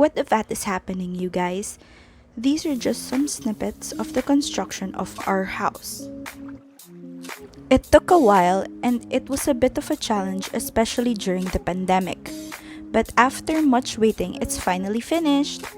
What if that is happening, you guys? These are just some snippets of the construction of our house. It took a while and it was a bit of a challenge, especially during the pandemic. But after much waiting, it's finally finished.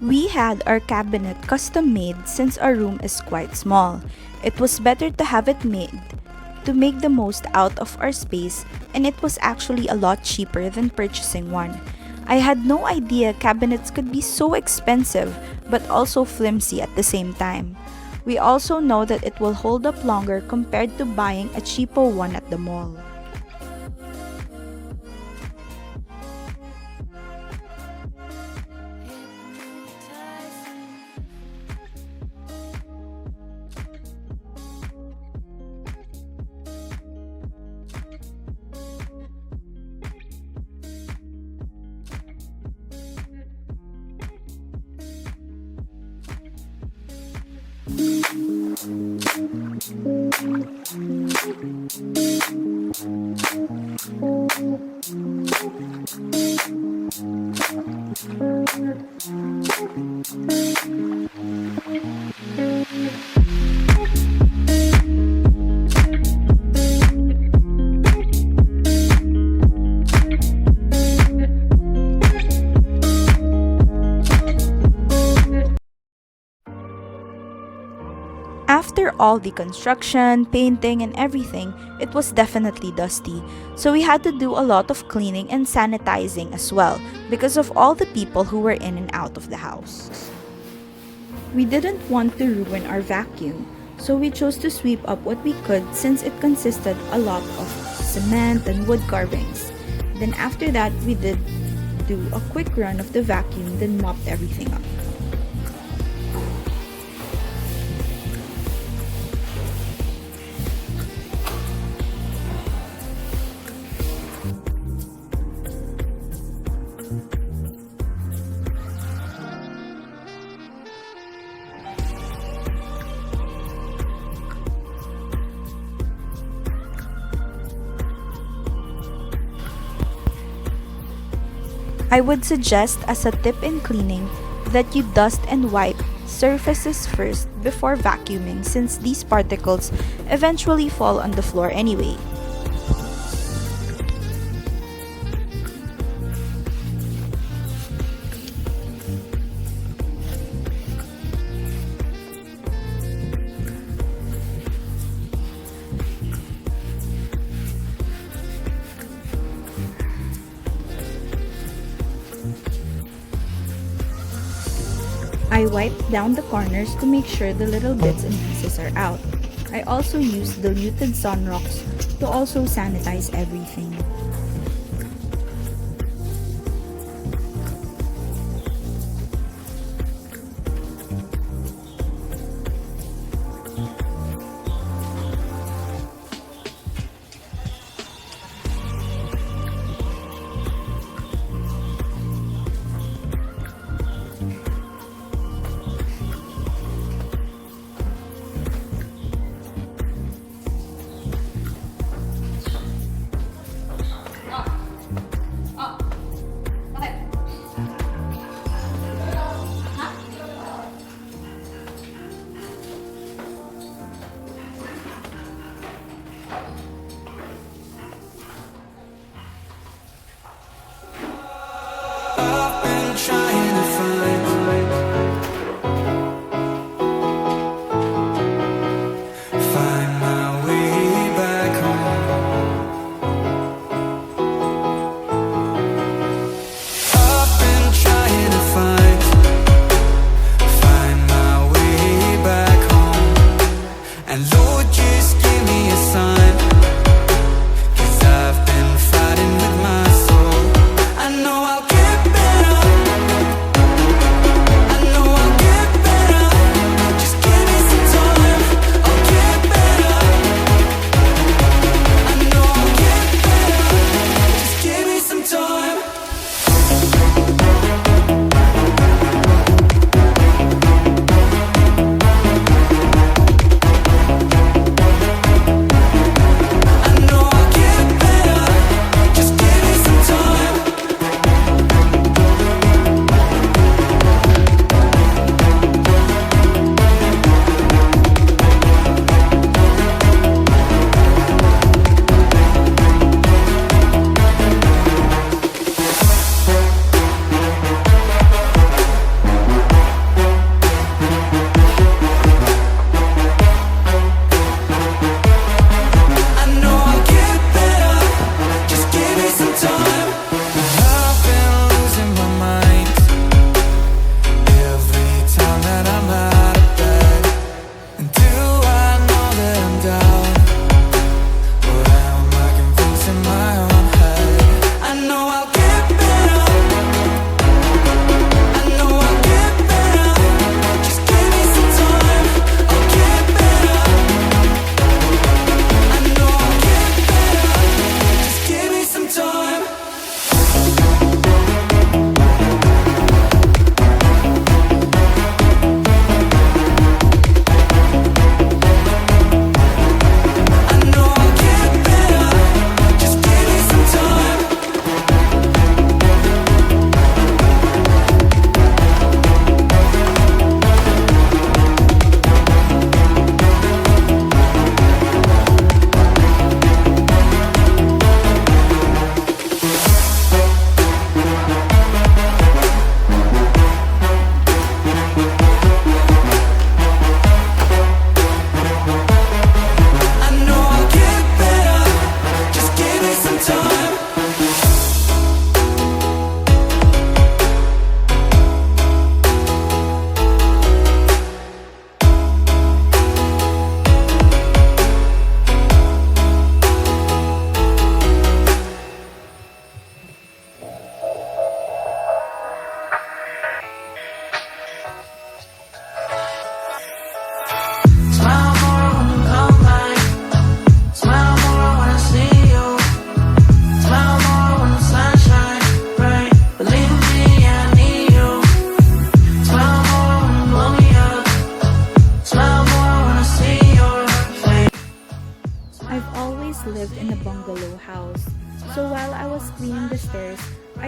We had our cabinet custom made since our room is quite small. It was better to have it made to make the most out of our space, and it was actually a lot cheaper than purchasing one. I had no idea cabinets could be so expensive but also flimsy at the same time. We also know that it will hold up longer compared to buying a cheapo one at the mall. After all the construction, painting, and everything, it was definitely dusty. So we had to do a lot of cleaning and sanitizing as well because of all the people who were in and out of the house. We didn't want to ruin our vacuum, so we chose to sweep up what we could since it consisted a lot of cement and wood carvings. Then after that, we did do a quick run of the vacuum, then mopped everything up. I would suggest as a tip in cleaning that you dust and wipe surfaces first before vacuuming since these particles eventually fall on the floor anyway. I wipe down the corners to make sure the little bits and pieces are out. I also use diluted Sunrocks to also sanitize everything.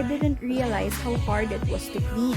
I didn't realize how hard it was to clean.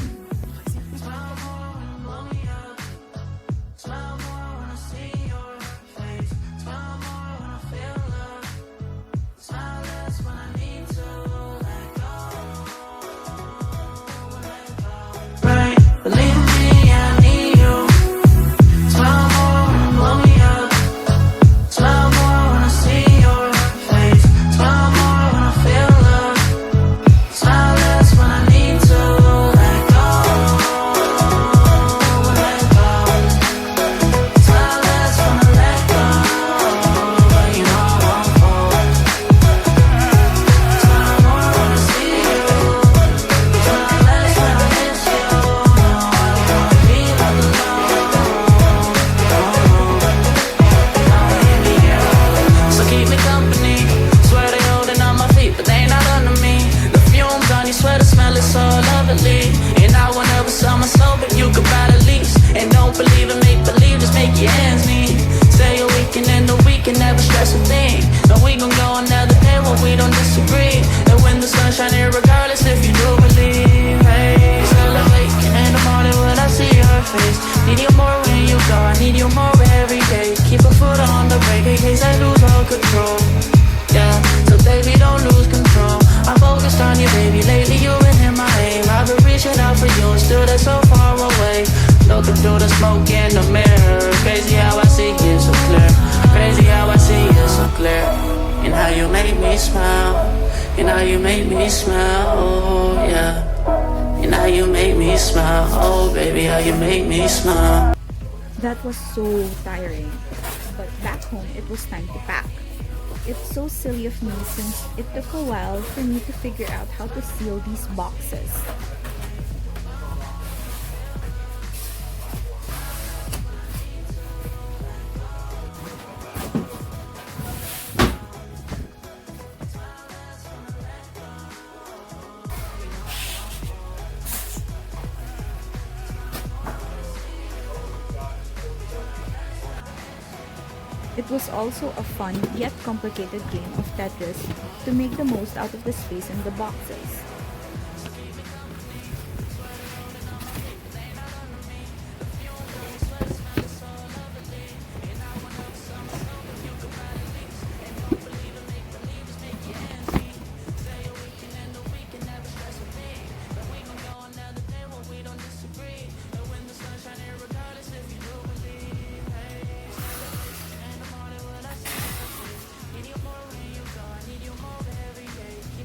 Looking through the smoke in the mirror. Crazy how I see you so clear. Crazy how I see you so clear. And how you make me smile. And how you make me smile. Oh yeah. And how you make me smile. Oh baby, how you make me smile. That was so tiring. But back home, it was time to pack. It's so silly of me since it took a while for me to figure out how to seal these boxes. It was also a fun yet complicated game of Tetris to make the most out of the space in the boxes.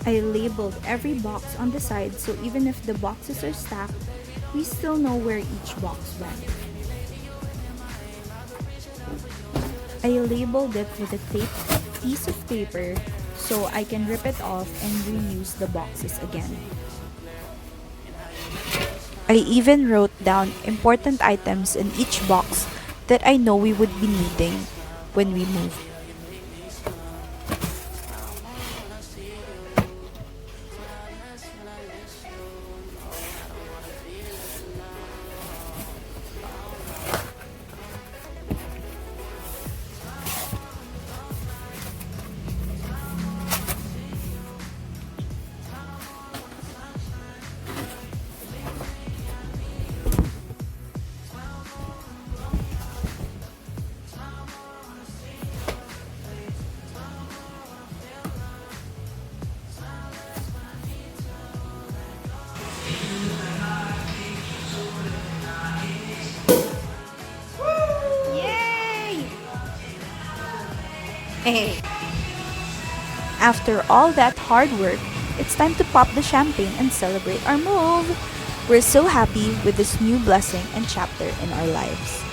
I labeled every box on the side so even if the boxes are stacked, we still know where each box went. I labeled it with a taped piece of paper so I can rip it off and reuse the boxes again. I even wrote down important items in each box that I know we would be needing when we move. After all that hard work, it's time to pop the champagne and celebrate our move. We're so happy with this new blessing and chapter in our lives.